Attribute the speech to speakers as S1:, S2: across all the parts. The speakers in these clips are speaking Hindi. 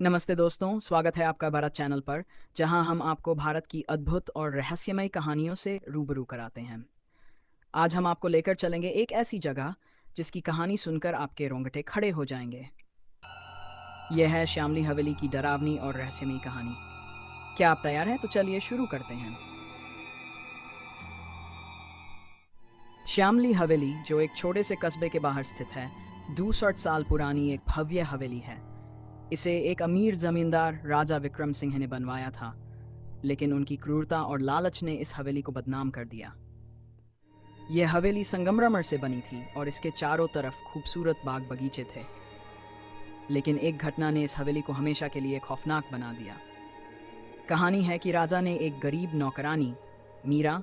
S1: नमस्ते दोस्तों, स्वागत है आपका भारत चैनल पर, जहां हम आपको भारत की अद्भुत और रहस्यमय कहानियों से रूबरू कराते हैं। आज हम आपको लेकर चलेंगे एक ऐसी जगह जिसकी कहानी सुनकर आपके रोंगटे खड़े हो जाएंगे। यह है श्यामली हवेली की डरावनी और रहस्यमयी कहानी। क्या आप तैयार हैं? तो चलिए शुरू करते हैं। श्यामली हवेली, जो एक छोटे से कस्बे के बाहर स्थित है, 200 साल पुरानी एक भव्य हवेली है। इसे एक अमीर जमींदार राजा विक्रम सिंह ने बनवाया था, लेकिन उनकी क्रूरता और लालच ने इस हवेली को बदनाम कर दिया। यह हवेली संगमरमर से बनी थी और इसके चारों तरफ खूबसूरत बाग बगीचे थे। लेकिन एक घटना ने इस हवेली को हमेशा के लिए खौफनाक बना दिया। कहानी है कि राजा ने एक गरीब नौकरानी मीरा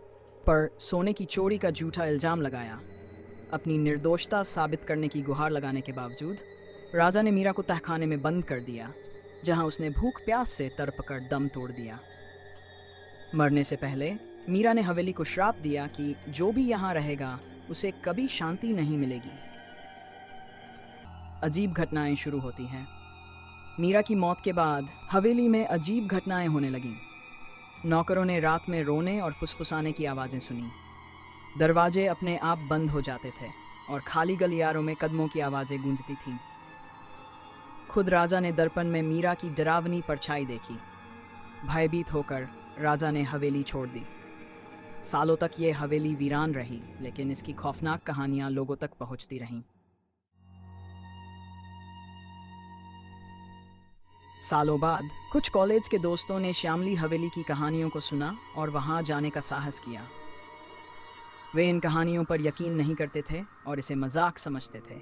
S1: पर सोने की चोरी का झूठा इल्जाम लगाया। अपनी निर्दोषता साबित करने की गुहार लगाने के बावजूद राजा ने मीरा को तहखाने में बंद कर दिया, जहां उसने भूख प्यास से तड़पकर दम तोड़ दिया। मरने से पहले मीरा ने हवेली को श्राप दिया कि जो भी यहाँ रहेगा उसे कभी शांति नहीं मिलेगी। अजीब घटनाएं शुरू होती हैं। मीरा की मौत के बाद हवेली में अजीब घटनाएं होने लगीं। नौकरों ने रात में रोने और फुसफुसाने की आवाज़ें सुनी। दरवाजे अपने आप बंद हो जाते थे और खाली गलियारों में कदमों की आवाज़ें गूंजती थीं। खुद राजा ने दर्पण में मीरा की डरावनी परछाई देखी। भयभीत होकर राजा ने हवेली छोड़ दी। सालों तक ये हवेली वीरान रही, लेकिन इसकी खौफनाक कहानियां लोगों तक पहुंचती रहीं। सालों बाद कुछ कॉलेज के दोस्तों ने श्यामली हवेली की कहानियों को सुना और वहां जाने का साहस किया। वे इन कहानियों पर यकीन नहीं करते थे और इसे मजाक समझते थे।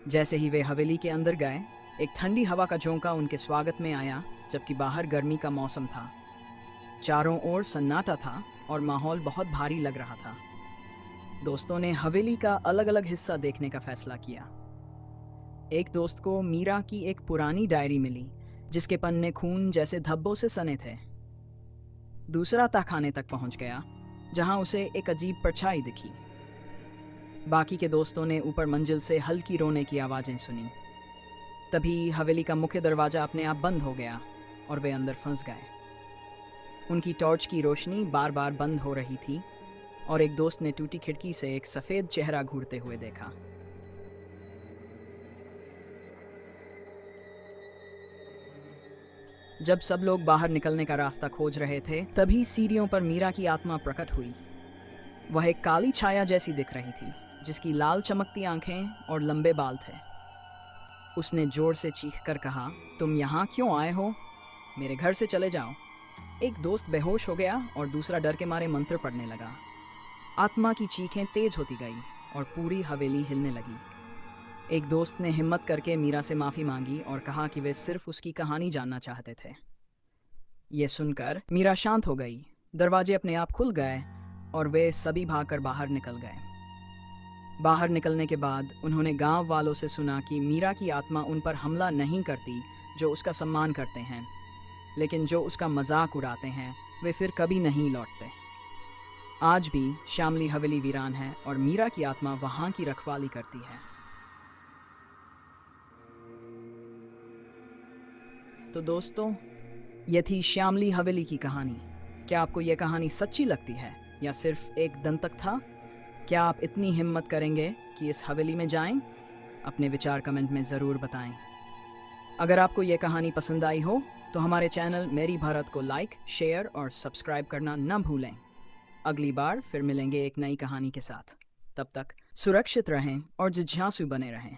S1: जैसे ही वे हवेली के अंदर गए, एक ठंडी हवा का झोंका उनके स्वागत में आया, जबकि बाहर गर्मी का मौसम था। चारों ओर सन्नाटा था और माहौल बहुत भारी लग रहा था। दोस्तों ने हवेली का अलग अलग हिस्सा देखने का फैसला किया। एक दोस्त को मीरा की एक पुरानी डायरी मिली, जिसके पन्ने खून जैसे धब्बों से सने थे। दूसरा तहखाने तक पहुंच गया, जहां उसे एक अजीब परछाई दिखी। बाकी के दोस्तों ने ऊपर मंजिल से हल्की रोने की आवाजें सुनी। तभी हवेली का मुख्य दरवाजा अपने आप बंद हो गया और वे अंदर फंस गए। उनकी टॉर्च की रोशनी बार बार बंद हो रही थी और एक दोस्त ने टूटी खिड़की से एक सफेद चेहरा घूरते हुए देखा। जब सब लोग बाहर निकलने का रास्ता खोज रहे थे, तभी सीढ़ियों पर मीरा की आत्मा प्रकट हुई। वह एक काली छाया जैसी दिख रही थी, जिसकी लाल चमकती आंखें और लंबे बाल थे। उसने जोर से चीखकर कहा, तुम यहाँ क्यों आए हो? मेरे घर से चले जाओ। एक दोस्त बेहोश हो गया और दूसरा डर के मारे मंत्र पढ़ने लगा। आत्मा की चीखें तेज होती गई और पूरी हवेली हिलने लगी। एक दोस्त ने हिम्मत करके मीरा से माफी मांगी और कहा कि वे सिर्फ उसकी कहानी जानना चाहते थे। ये सुनकर मीरा शांत हो गई। दरवाजे अपने आप खुल गए और वे सभी भागकर बाहर निकल गए। बाहर निकलने के बाद उन्होंने गांव वालों से सुना कि मीरा की आत्मा उन पर हमला नहीं करती जो उसका सम्मान करते हैं, लेकिन जो उसका मजाक उड़ाते हैं वे फिर कभी नहीं लौटते। आज भी श्यामली हवेली वीरान है और मीरा की आत्मा वहां की रखवाली करती है। तो दोस्तों, ये थी श्यामली हवेली की कहानी। क्या आपको यह कहानी सच्ची लगती है या सिर्फ एक दंतक था? क्या आप इतनी हिम्मत करेंगे कि इस हवेली में जाएं? अपने विचार कमेंट में ज़रूर बताएं। अगर आपको यह कहानी पसंद आई हो तो हमारे चैनल मेरी भारत को लाइक, शेयर और सब्सक्राइब करना न भूलें। अगली बार फिर मिलेंगे एक नई कहानी के साथ। तब तक सुरक्षित रहें और जिज्ञासु बने रहें।